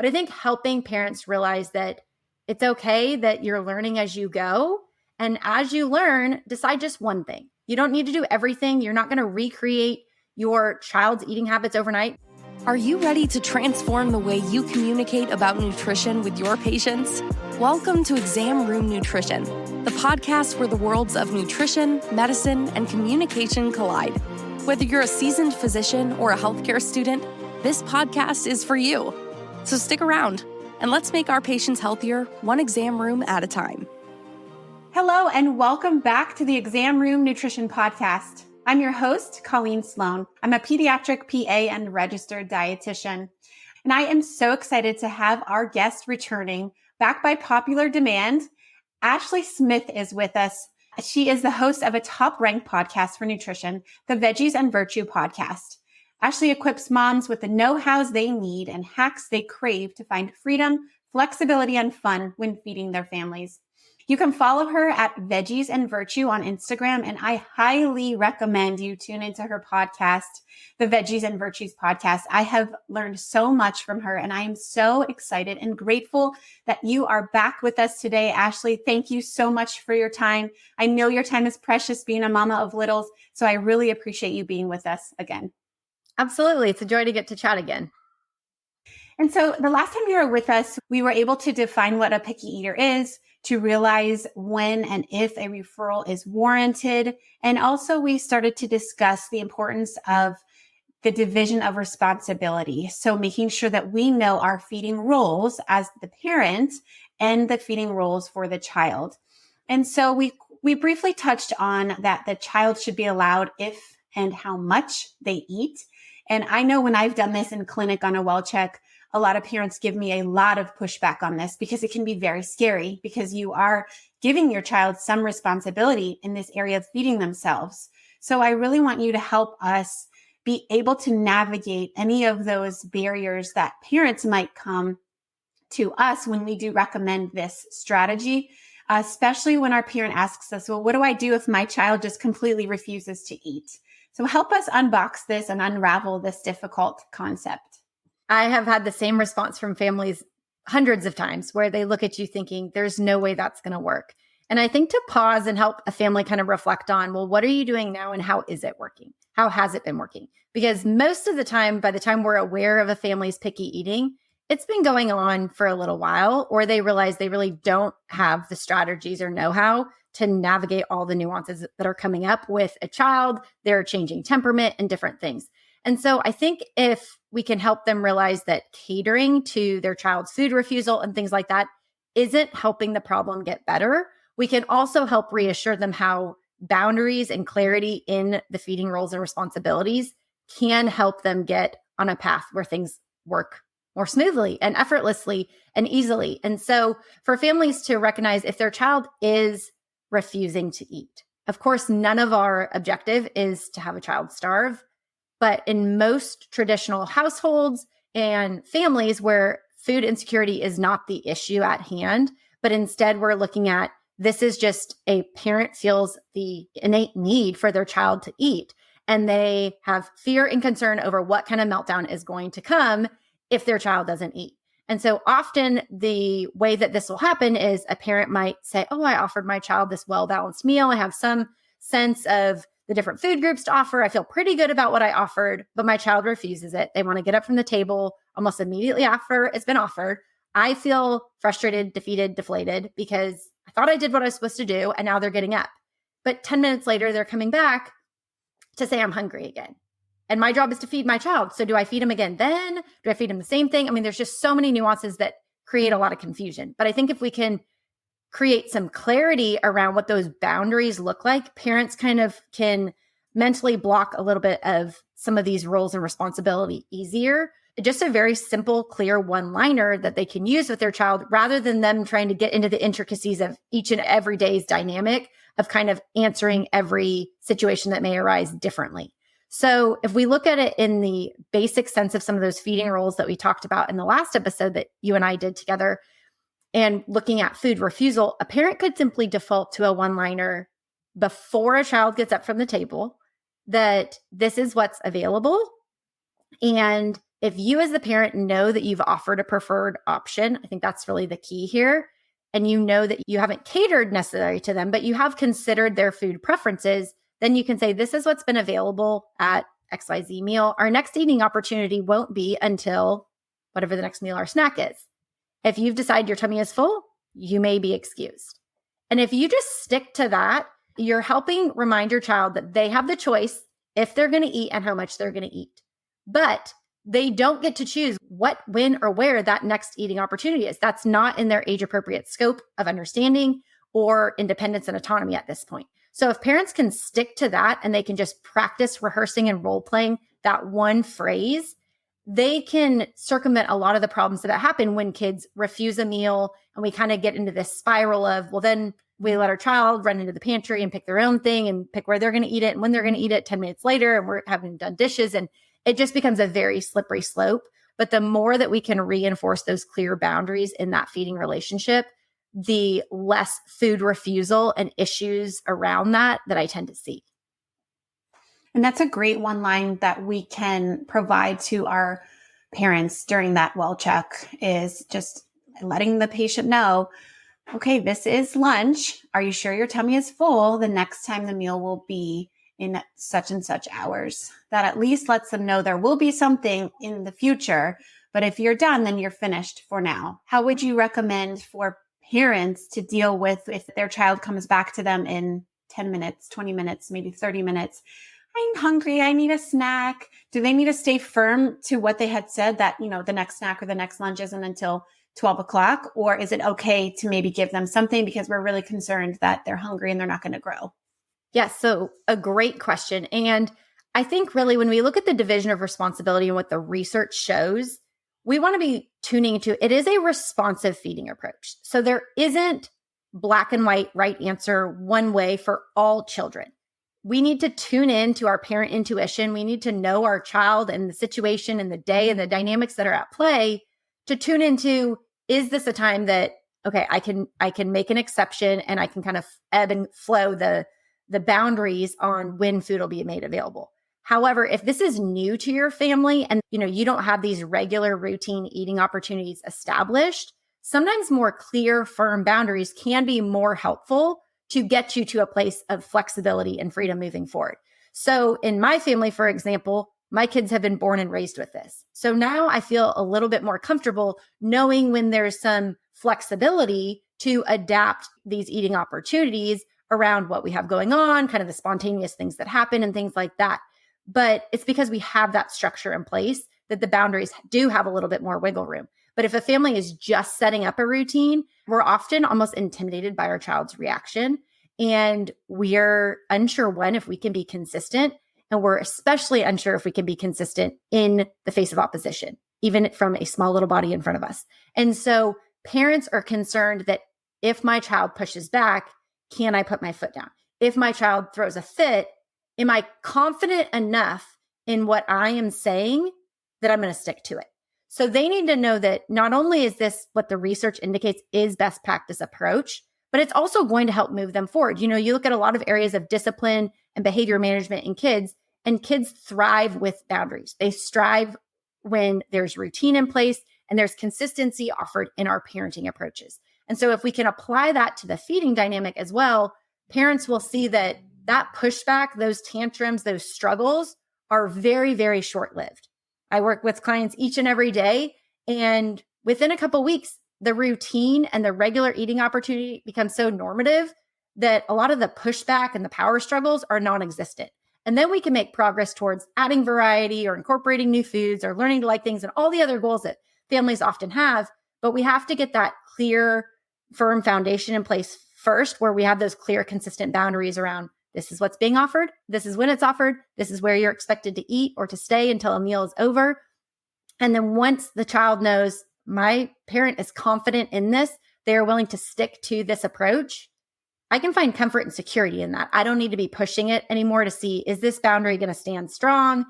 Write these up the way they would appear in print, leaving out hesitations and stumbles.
But I think helping parents realize that it's okay that you're learning as you go. And as you learn, decide just one thing. You don't need to do everything. You're not going to recreate your child's eating habits overnight. Are you ready to transform the way you communicate about nutrition with your patients? Welcome to Exam Room Nutrition, the podcast where the worlds of nutrition, medicine, and communication collide. Whether you're a seasoned physician or a healthcare student, this podcast is for you. So stick around and let's make our patients healthier, one exam room at a time. Hello, and welcome back to the Exam Room Nutrition Podcast. I'm your host, Colleen Sloan. I'm a pediatric PA and registered dietitian. And I am so excited to have our guest returning. Back by popular demand, Ashley Smith is with us. She is the host of a top-ranked podcast for nutrition, the Veggies and Virtue podcast. Ashley equips moms with the know-hows they need and hacks they crave to find freedom, flexibility, and fun when feeding their families. You can follow her at Veggies and Virtue on Instagram, and I highly recommend you tune into her podcast, the Veggies and Virtues podcast. I have learned so much from her, and I am so excited and grateful that you are back with us today. Ashley, thank you so much for your time. I know your time is precious being a mama of littles, so I really appreciate you being with us again. Absolutely. It's a joy to get to chat again. And so the last time you were with us, we were able to define what a picky eater is, to realize when and if a referral is warranted. And also we started to discuss the importance of the division of responsibility. So making sure that we know our feeding roles as the parent and the feeding roles for the child. And so we briefly touched on that the child should be allowed if and how much they eat. And I know when I've done this in clinic on a well check, a lot of parents give me a lot of pushback on this because it can be very scary because you are giving your child some responsibility in this area of feeding themselves. So I really want you to help us be able to navigate any of those barriers that parents might come to us when we do recommend this strategy, especially when our parent asks us, well, what do I do if my child just completely refuses to eat? So help us unbox this and unravel this difficult concept. I have had the same response from families hundreds of times where they look at you thinking, there's no way that's going to work. And I think to pause and help a family kind of reflect on, well, what are you doing now and how is it working? How has it been working? Because most of the time, by the time we're aware of a family's picky eating, it's been going on for a little while, or they realize they really don't have the strategies or know-how to navigate all the nuances that are coming up with a child, their changing temperament and different things. And so I think if we can help them realize that catering to their child's food refusal and things like that isn't helping the problem get better, we can also help reassure them how boundaries and clarity in the feeding roles and responsibilities can help them get on a path where things work more smoothly and effortlessly and easily. And so for families to recognize if their child is refusing to eat, of course, none of our objective is to have a child starve. But in most traditional households and families where food insecurity is not the issue at hand, but instead we're looking at this is just a parent feels the innate need for their child to eat. And they have fear and concern over what kind of meltdown is going to come if their child doesn't eat. And so often the way that this will happen is a parent might say, oh, I offered my child this well-balanced meal. I have some sense of the different food groups to offer. I feel pretty good about what I offered, but my child refuses it. They want to get up from the table almost immediately after it's been offered. I feel frustrated, defeated, deflated because I thought I did what I was supposed to do and now they're getting up. But 10 minutes later, they're coming back to say I'm hungry again. And my job is to feed my child. So do I feed him again then? Do I feed him the same thing? I mean, there's just so many nuances that create a lot of confusion. But I think if we can create some clarity around what those boundaries look like, parents kind of can mentally block a little bit of some of these roles and responsibility easier. Just a very simple, clear one-liner that they can use with their child rather than them trying to get into the intricacies of each and every day's dynamic of kind of answering every situation that may arise differently. So if we look at it in the basic sense of some of those feeding roles that we talked about in the last episode that you and I did together, and looking at food refusal, a parent could simply default to a one-liner before a child gets up from the table that this is what's available. And If you as the parent know that you've offered a preferred option, I think that's really the key here, and you know that you haven't catered necessarily to them, but you have considered their food preferences, then you can say, this is what's been available at XYZ meal. Our next eating opportunity won't be until whatever the next meal or snack is. If you've decided your tummy is full, you may be excused. And if you just stick to that, you're helping remind your child that they have the choice if they're going to eat and how much they're going to eat. But they don't get to choose what, when, or where that next eating opportunity is. That's not in their age-appropriate scope of understanding or independence and autonomy at this point. So if parents can stick to that and they can just practice rehearsing and role-playing that one phrase, they can circumvent a lot of the problems that happen when kids refuse a meal and we kind of get into this spiral of, well, then we let our child run into the pantry and pick their own thing and pick where they're going to eat it and when they're going to eat it 10 minutes later, and we're having done dishes, and it just becomes a very slippery slope. But the more that we can reinforce those clear boundaries in that feeding relationship, the less food refusal and issues around that I tend to see. And that's a great one line that we can provide to our parents during that well check, is just letting the patient know, okay, this is lunch. Are you sure your tummy is full? The next time the meal will be in such and such hours. That at least lets them know there will be something in the future. But if you're done, then you're finished for now. How would you recommend for parents to deal with if their child comes back to them in 10 minutes, 20 minutes, maybe 30 minutes? I'm hungry. I need a snack. Do they need to stay firm to what they had said that, the next snack or the next lunch isn't until 12 o'clock? Or is it okay to maybe give them something because we're really concerned that they're hungry and they're not going to grow? Yes. So a great question. And I think really when we look at the division of responsibility and what the research shows, we want to be tuning into, it is a responsive feeding approach. So there isn't black and white right answer one way for all children. We need to tune in to our parent intuition. We need to know our child and the situation and the day and the dynamics that are at play to tune into, is this a time that, okay, I can make an exception and I can kind of ebb and flow the boundaries on when food will be made available. However, if this is new to your family and you don't have these regular routine eating opportunities established, sometimes more clear, firm boundaries can be more helpful to get you to a place of flexibility and freedom moving forward. So in my family, for example, my kids have been born and raised with this. So now I feel a little bit more comfortable knowing when there's some flexibility to adapt these eating opportunities around what we have going on, kind of the spontaneous things that happen and things like that. But it's because we have that structure in place that the boundaries do have a little bit more wiggle room. But if a family is just setting up a routine, we're often almost intimidated by our child's reaction. And we're unsure, one, if we can be consistent. And we're especially unsure if we can be consistent in the face of opposition, even from a small little body in front of us. And so parents are concerned that if my child pushes back, can I put my foot down? If my child throws a fit, am I confident enough in what I am saying that I'm going to stick to it? So they need to know that not only is this what the research indicates is best practice approach, but it's also going to help move them forward. You look at a lot of areas of discipline and behavior management in kids, and kids thrive with boundaries. They strive when there's routine in place and there's consistency offered in our parenting approaches. And so if we can apply that to the feeding dynamic as well, parents will see that pushback, those tantrums, those struggles are very, very short-lived. I work with clients each and every day, and within a couple of weeks, the routine and the regular eating opportunity becomes so normative that a lot of the pushback and the power struggles are non-existent. And then we can make progress towards adding variety or incorporating new foods or learning to like things and all the other goals that families often have. But we have to get that clear, firm foundation in place first, where we have those clear, consistent boundaries around this is what's being offered, this is when it's offered, this is where you're expected to eat or to stay until a meal is over. And then once the child knows my parent is confident in this, they're willing to stick to this approach, I can find comfort and security in that. I don't need to be pushing it anymore to see, is this boundary going to stand strong?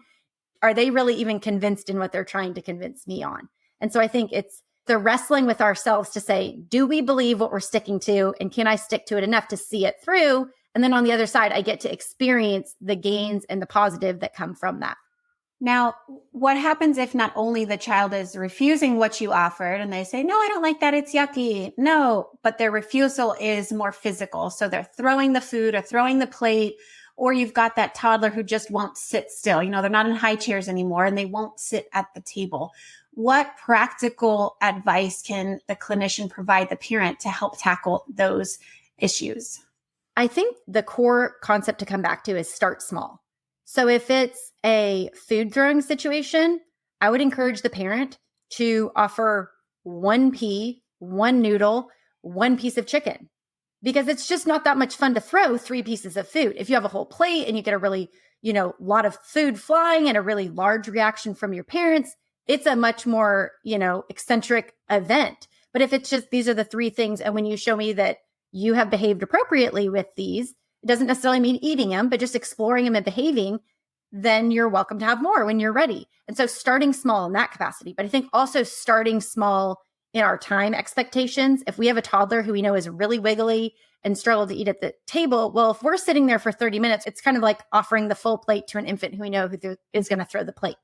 Are they really even convinced in what they're trying to convince me on? And so I think it's the wrestling with ourselves to say, do we believe what we're sticking to? And can I stick to it enough to see it through? And then on the other side, I get to experience the gains and the positive that come from that. Now, what happens if not only the child is refusing what you offered and they say, no, I don't like that, it's yucky. No, but their refusal is more physical. So they're throwing the food or throwing the plate, or you've got that toddler who just won't sit still. They're not in high chairs anymore and they won't sit at the table. What practical advice can the clinician provide the parent to help tackle those issues? I think the core concept to come back to is start small. So if it's a food throwing situation, I would encourage the parent to offer one pea, one noodle, one piece of chicken, because it's just not that much fun to throw 3 pieces of food. If you have a whole plate and you get a really, lot of food flying and a really large reaction from your parents, it's a much more, eccentric event. But if it's just, these are the 3 things, and when you show me that you have behaved appropriately with these, it doesn't necessarily mean eating them, but just exploring them and behaving, then you're welcome to have more when you're ready. And so starting small in that capacity. But I think also starting small in our time expectations. If we have a toddler who we know is really wiggly and struggle to eat at the table, well, if we're sitting there for 30 minutes, it's kind of like offering the full plate to an infant who we know is going to throw the plate.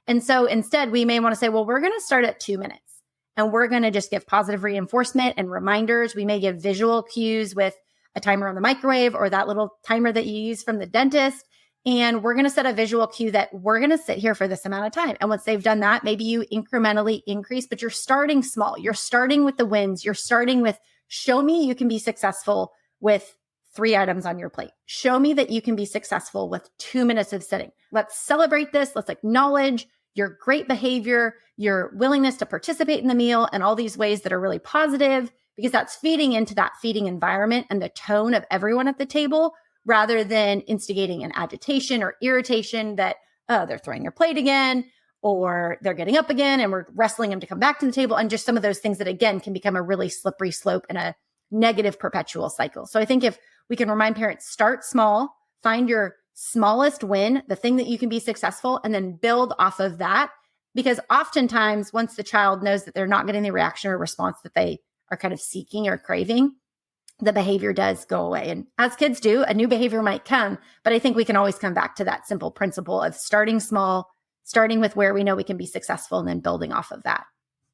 And so instead, we may want to say, well, we're going to start at 2 minutes and we're going to just give positive reinforcement and reminders. We may give visual cues with a timer on the microwave or that little timer that you use from the dentist. And we're going to set a visual cue that we're going to sit here for this amount of time. And once they've done that, maybe you incrementally increase, but you're starting small. You're starting with the wins. You're starting with, show me you can be successful with 3 items on your plate. Show me that you can be successful with 2 minutes of sitting. Let's celebrate this. Let's acknowledge your great behavior, your willingness to participate in the meal, and all these ways that are really positive, because that's feeding into that feeding environment and the tone of everyone at the table, rather than instigating an agitation or irritation that, they're throwing their plate again, or they're getting up again and we're wrestling them to come back to the table. And just some of those things that, again, can become a really slippery slope and a negative perpetual cycle. So I think if we can remind parents, start small, find your smallest win, the thing that you can be successful, and then build off of that. Because oftentimes, once the child knows that they're not getting the reaction or response that they are kind of seeking or craving, the behavior does go away. And as kids do, a new behavior might come, but I think we can always come back to that simple principle of starting small, starting with where we know we can be successful, and then building off of that.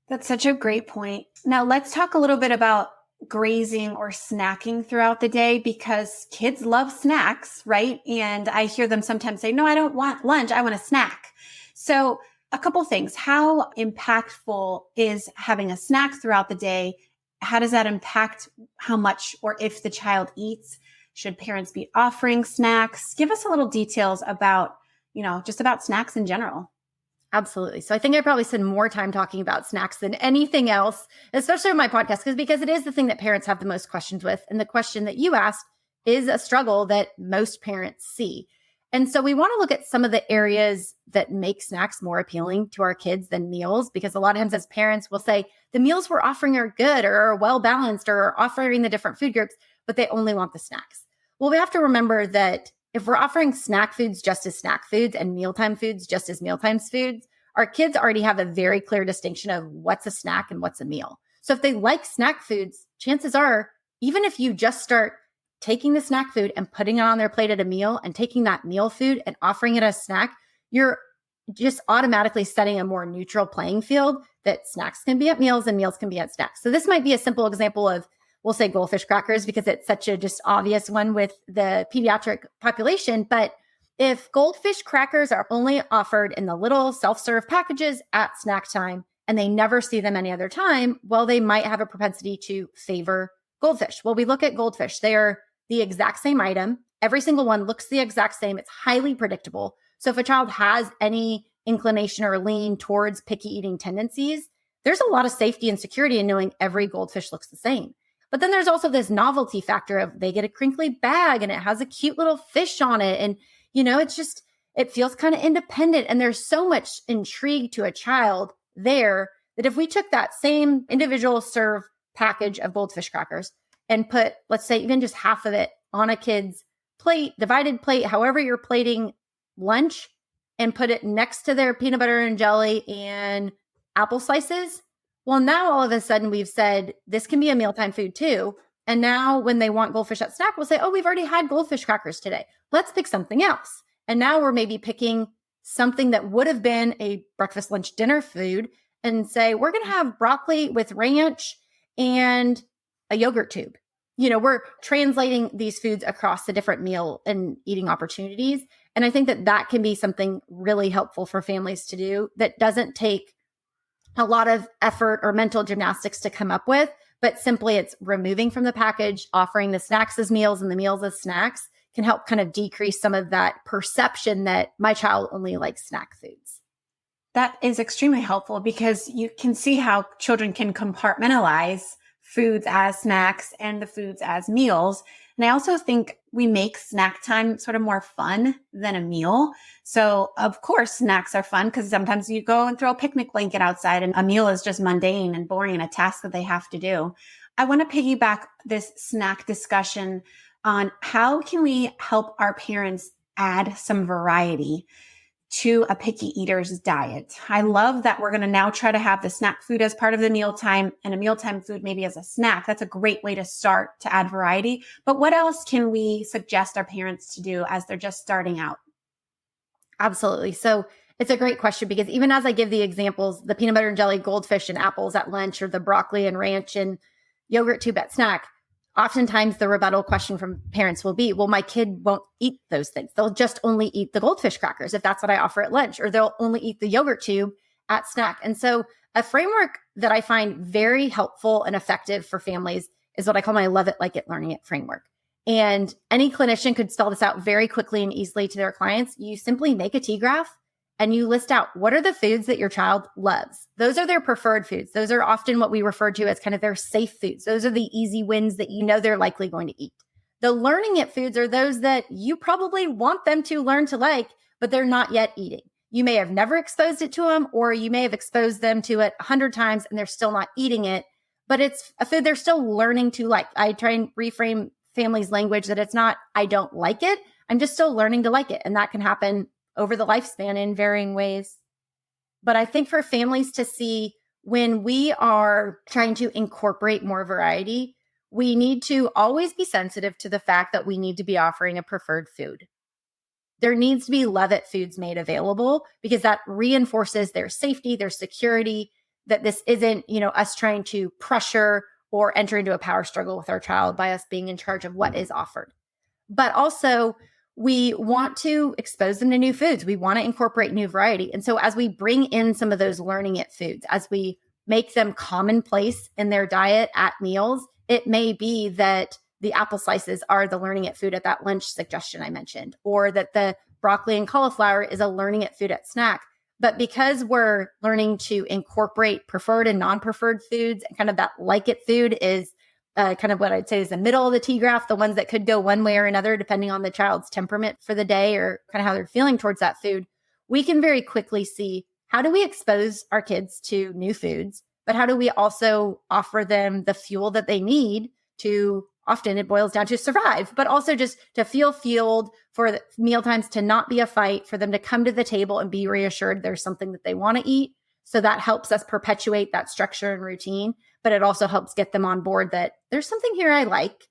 That's such a great point. Now let's talk a little bit about grazing or snacking throughout the day, because kids love snacks, right? And I hear them sometimes say, no, I don't want lunch. I want a snack. So a couple things. How impactful is having a snack throughout the day? How does that impact how much or if the child eats? Should parents be offering snacks? Give us a little details about, just about snacks in general. Absolutely. So I think I probably spend more time talking about snacks than anything else, especially on my podcast, because it is the thing that parents have the most questions with. And the question that you asked is a struggle that most parents see. And so we want to look at some of the areas that make snacks more appealing to our kids than meals, because a lot of times as parents we'll say the meals we're offering are good or are well balanced or are offering the different food groups, but they only want the snacks. Well, we have to remember that if we're offering snack foods just as snack foods and mealtime foods just as mealtime foods, our kids already have a very clear distinction of what's a snack and what's a meal. So if they like snack foods, chances are, even if you just start taking the snack food and putting it on their plate at a meal and taking that meal food and offering it as a snack, you're just automatically setting a more neutral playing field that snacks can be at meals and meals can be at snacks. So this might be a simple example of, we'll say goldfish crackers because it's such a just obvious one with the pediatric population. But if goldfish crackers are only offered in the little self-serve packages at snack time and they never see them any other time, well, they might have a propensity to favor goldfish. Well, we look at goldfish. They are the exact same item. Every single one looks the exact same. It's highly predictable. So if a child has any inclination or lean towards picky eating tendencies, there's a lot of safety and security in knowing every goldfish looks the same. But then there's also this novelty factor of they get a crinkly bag and it has a cute little fish on it. And, it feels kind of independent. And there's so much intrigue to a child there that if we took that same individual serve package of goldfish crackers and put, let's say, even just half of it on a kid's plate, divided plate, however you're plating lunch, and put it next to their peanut butter and jelly and apple slices, well, now all of a sudden we've said this can be a mealtime food too. And now when they want goldfish at snack, we'll say, oh, we've already had goldfish crackers today. Let's pick something else. And now we're maybe picking something that would have been a breakfast, lunch, dinner food and say, we're going to have broccoli with ranch and a yogurt tube. We're translating these foods across the different meal and eating opportunities. And I think that can be something really helpful for families to do that doesn't take a lot of effort or mental gymnastics to come up with, but simply it's removing from the package, offering the snacks as meals and the meals as snacks can help kind of decrease some of that perception that my child only likes snack foods. That is extremely helpful because you can see how children can compartmentalize foods as snacks and the foods as meals. And I also think we make snack time sort of more fun than a meal. So of course, snacks are fun because sometimes you go and throw a picnic blanket outside and a meal is just mundane and boring and a task that they have to do. I want to piggyback this snack discussion on how can we help our parents add some variety to a picky eater's diet. I love that we're going to now try to have the snack food as part of the mealtime and a mealtime food maybe as a snack. That's a great way to start to add variety. But what else can we suggest our parents to do as they're just starting out? Absolutely. So it's a great question because even as I give the examples, the peanut butter and jelly goldfish and apples at lunch or the broccoli and ranch and yogurt tube at snack, oftentimes the rebuttal question from parents will be, well, my kid won't eat those things. They'll just only eat the goldfish crackers if that's what I offer at lunch, or they'll only eat the yogurt tube at snack. And so a framework that I find very helpful and effective for families is what I call my love it, like it, learning it framework. And any clinician could spell this out very quickly and easily to their clients. You simply make a T-graph and you list out what are the foods that your child loves. Those are their preferred foods. Those are often what we refer to as kind of their safe foods. Those are the easy wins that they're likely going to eat. The learning it foods are those that you probably want them to learn to like, but they're not yet eating. You may have never exposed it to them, or you may have exposed them to it 100 times and they're still not eating it, but it's a food they're still learning to like. I try and reframe families' language that it's not, I don't like it. I'm just still learning to like it. And that can happen over the lifespan in varying ways. But I think for families to see when we are trying to incorporate more variety, we need to always be sensitive to the fact that we need to be offering a preferred food. There needs to be love it foods made available because that reinforces their safety, their security, that this isn't, us trying to pressure or enter into a power struggle with our child by us being in charge of what is offered. But also, we want to expose them to new foods. We want to incorporate new variety. And so as we bring in some of those learning it foods, as we make them commonplace in their diet at meals, it may be that the apple slices are the learning it food at that lunch suggestion I mentioned, or that the broccoli and cauliflower is a learning it food at snack. But because we're learning to incorporate preferred and non-preferred foods, and kind of that like it food is kind of what I'd say is the middle of the T-graph, the ones that could go one way or another, depending on the child's temperament for the day or kind of how they're feeling towards that food, we can very quickly see how do we expose our kids to new foods, but how do we also offer them the fuel that they need to, often it boils down to survive, but also just to feel fueled for the mealtimes to not be a fight, for them to come to the table and be reassured there's something that they want to eat. So that helps us perpetuate that structure and routine. But it also helps get them on board that there's something here I like,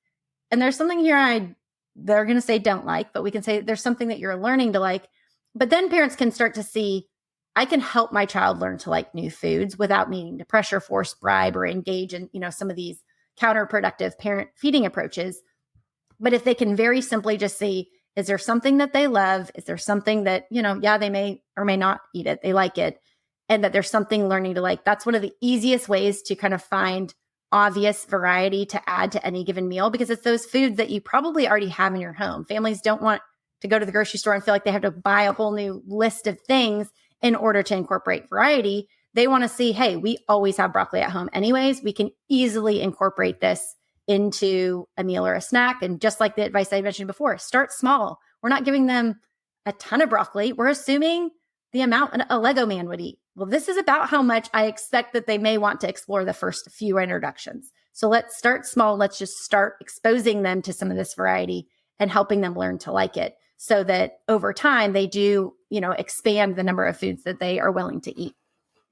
and there's something here they're going to say don't like, but we can say there's something that you're learning to like. But then parents can start to see, I can help my child learn to like new foods without needing to pressure, force, bribe, or engage in, some of these counterproductive parent feeding approaches. But if they can very simply just see, is there something that they love? Is there something that, they may or may not eat it, they like it, and that there's something learning to like, that's one of the easiest ways to kind of find obvious variety to add to any given meal, because it's those foods that you probably already have in your home. Families don't want to go to the grocery store and feel like they have to buy a whole new list of things in order to incorporate variety. They want to see, hey, we always have broccoli at home anyways. We can easily incorporate this into a meal or a snack. And just like the advice I mentioned before, start small. We're not giving them a ton of broccoli. We're assuming the amount a Lego man would eat. Well, this is about how much I expect that they may want to explore the first few introductions. So let's start small. Let's just start exposing them to some of this variety and helping them learn to like it, so that over time they do, expand the number of foods that they are willing to eat.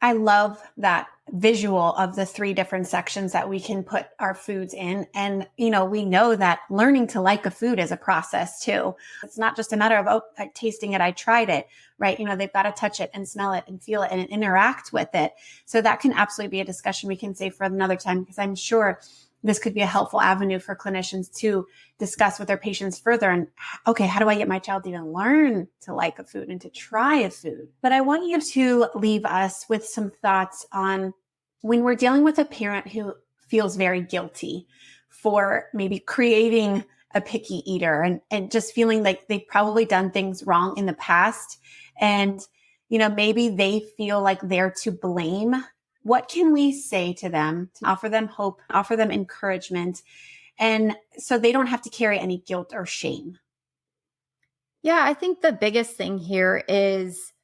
I love that visual of the 3 different sections that we can put our foods in. And, we know that learning to like a food is a process too. It's not just a matter of, tasting it, I tried it, right? They've got to touch it and smell it and feel it and interact with it. So that can absolutely be a discussion we can save for another time, because I'm sure this could be a helpful avenue for clinicians to discuss with their patients further. And okay, how do I get my child to even learn to like a food and to try a food? But I want you to leave us with some thoughts on when we're dealing with a parent who feels very guilty for maybe creating a picky eater and just feeling like they've probably done things wrong in the past. And, maybe they feel like they're to blame. What can we say to them to offer them hope, offer them encouragement, and so they don't have to carry any guilt or shame? Yeah, I think the biggest thing here is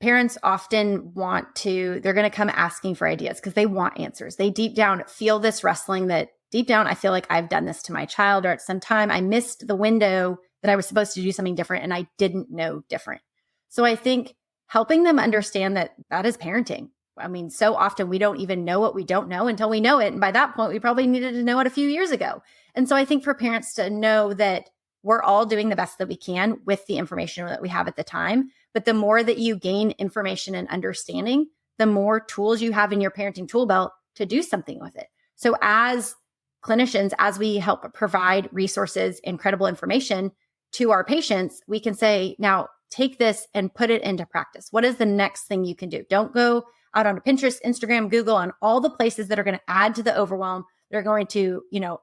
parents often they're going to come asking for ideas because they want answers. They deep down feel this wrestling that deep down, I feel like I've done this to my child, or at some time I missed the window that I was supposed to do something different and I didn't know different. So I think helping them understand that is parenting. I mean, so often we don't even know what we don't know until we know it. And by that point, we probably needed to know it a few years ago. And so I think for parents to know that we're all doing the best that we can with the information that we have at the time. But the more that you gain information and understanding, the more tools you have in your parenting tool belt to do something with it. So as clinicians, as we help provide resources and credible information to our patients, we can say, now take this and put it into practice. What is the next thing you can do? Don't go out on Pinterest, Instagram, Google, on all the places that are going to add to the overwhelm. They're going to,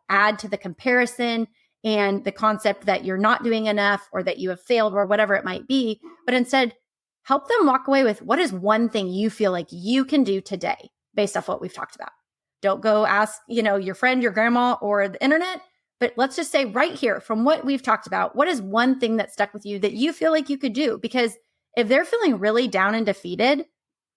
add to the comparison and the concept that you're not doing enough or that you have failed or whatever it might be. But instead, help them walk away with what is one thing you feel like you can do today based off what we've talked about. Don't go ask, your friend, your grandma, or the internet. But let's just say right here from what we've talked about, what is one thing that stuck with you that you feel like you could do? Because if they're feeling really down and defeated,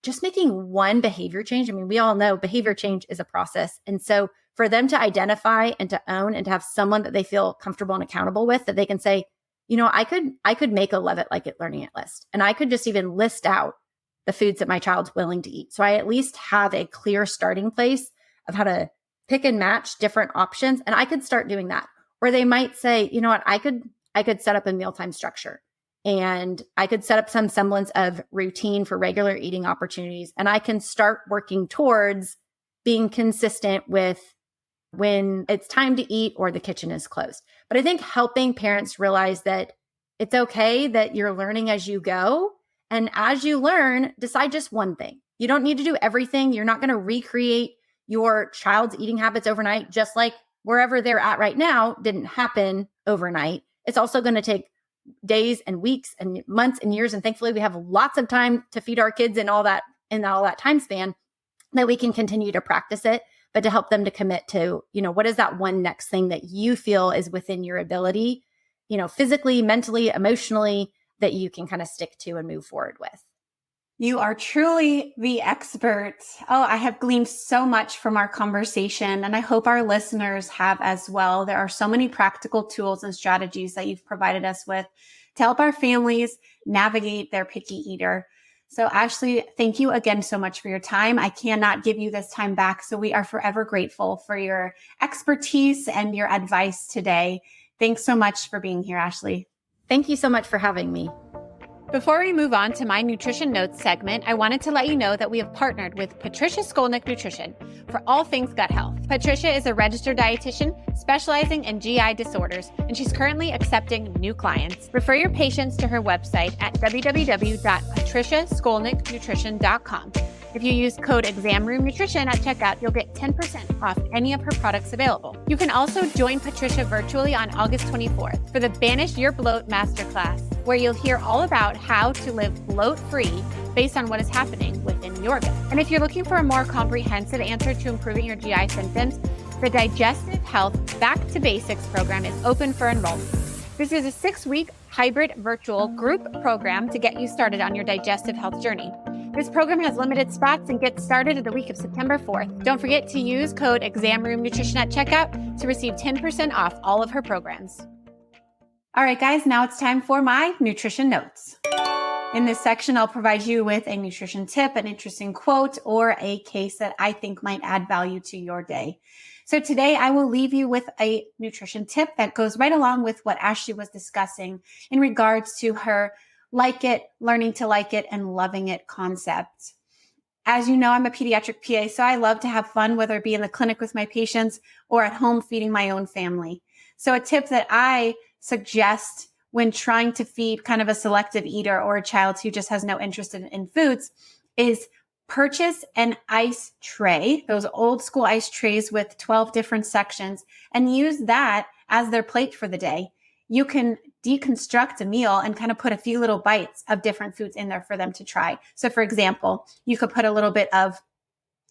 just making one behavior change. I mean, we all know behavior change is a process. And so for them to identify and to own and to have someone that they feel comfortable and accountable with, that they can say, I could make a love it, like it, learning it list. And I could just even list out the foods that my child's willing to eat. So I at least have a clear starting place of how to pick and match different options. And I could start doing that. Or they might say, I could set up a mealtime structure. And I could set up some semblance of routine for regular eating opportunities. And I can start working towards being consistent with when it's time to eat or the kitchen is closed. But I think helping parents realize that it's okay that you're learning as you go. And as you learn, decide just one thing. You don't need to do everything. You're not going to recreate your child's eating habits overnight, just like wherever they're at right now didn't happen overnight. It's also going to take days and weeks and months and years. And thankfully we have lots of time to feed our kids in all that time span that we can continue to practice it, but to help them to commit to, what is that one next thing that you feel is within your ability, physically, mentally, emotionally, that you can kind of stick to and move forward with. You are truly the expert. Oh, I have gleaned so much from our conversation, and I hope our listeners have as well. There are so many practical tools and strategies that you've provided us with to help our families navigate their picky eater. So Ashley, thank you again so much for your time. I cannot give you this time back, so we are forever grateful for your expertise and your advice today. Thanks so much for being here, Ashley. Thank you so much for having me. Before we move on to my nutrition notes segment, I wanted to let you know that we have partnered with Patricia Skolnick Nutrition for all things gut health. Patricia is a registered dietitian specializing in GI disorders, and she's currently accepting new clients. Refer your patients to her website at www.patriciaskolnicknutrition.com. If you use code EXAMROOMNUTRITION at checkout, you'll get 10% off any of her products available. You can also join Patricia virtually on August 24th for the Banish Your Bloat Masterclass, where you'll hear all about how to live bloat-free based on what is happening within your gut. And if you're looking for a more comprehensive answer to improving your GI symptoms, the Digestive Health Back to Basics program is open for enrollment. This is a 6-week hybrid virtual group program to get you started on your digestive health journey. This program has limited spots and gets started the week of September 4th. Don't forget to use code EXAMROOMNUTRITION at checkout to receive 10% off all of her programs. All right, guys, now it's time for my nutrition notes. In this section, I'll provide you with a nutrition tip, an interesting quote, or a case that I think might add value to your day. So today I will leave you with a nutrition tip that goes right along with what Ashley was discussing in regards to her like it, learning to like it, and loving it concept. As you know, I'm a pediatric PA, so I love to have fun, whether it be in the clinic with my patients or at home feeding my own family. So a tip that I suggest when trying to feed kind of a selective eater or a child who just has no interest in foods is purchase an ice tray, those old school ice trays with 12 different sections, and use that as their plate for the day. You can deconstruct a meal and kind of put a few little bites of different foods in there for them to try. So for example, you could put a little bit of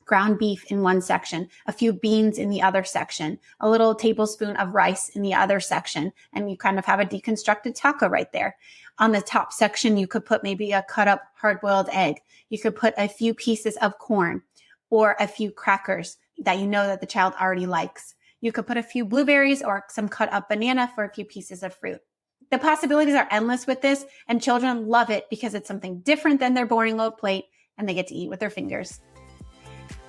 ground beef in one section, a few beans in the other section, a little tablespoon of rice in the other section, and you kind of have a deconstructed taco right there. On the top section, you could put maybe a cut up hard-boiled egg. You could put a few pieces of corn or a few crackers that you know that the child already likes. You could put a few blueberries or some cut up banana for a few pieces of fruit. The possibilities are endless with this, and children love it because it's something different than their boring old plate, and they get to eat with their fingers.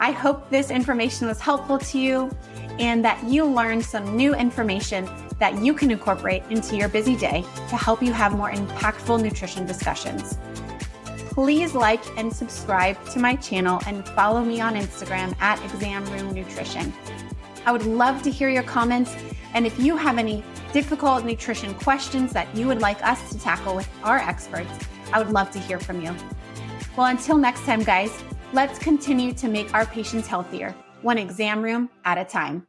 I hope this information was helpful to you and that you learned some new information that you can incorporate into your busy day to help you have more impactful nutrition discussions. Please like and subscribe to my channel and follow me on Instagram at Exam Room Nutrition. I would love to hear your comments, and if you have any difficult nutrition questions that you would like us to tackle with our experts, I would love to hear from you. Well, until next time, guys, let's continue to make our patients healthier, one exam room at a time.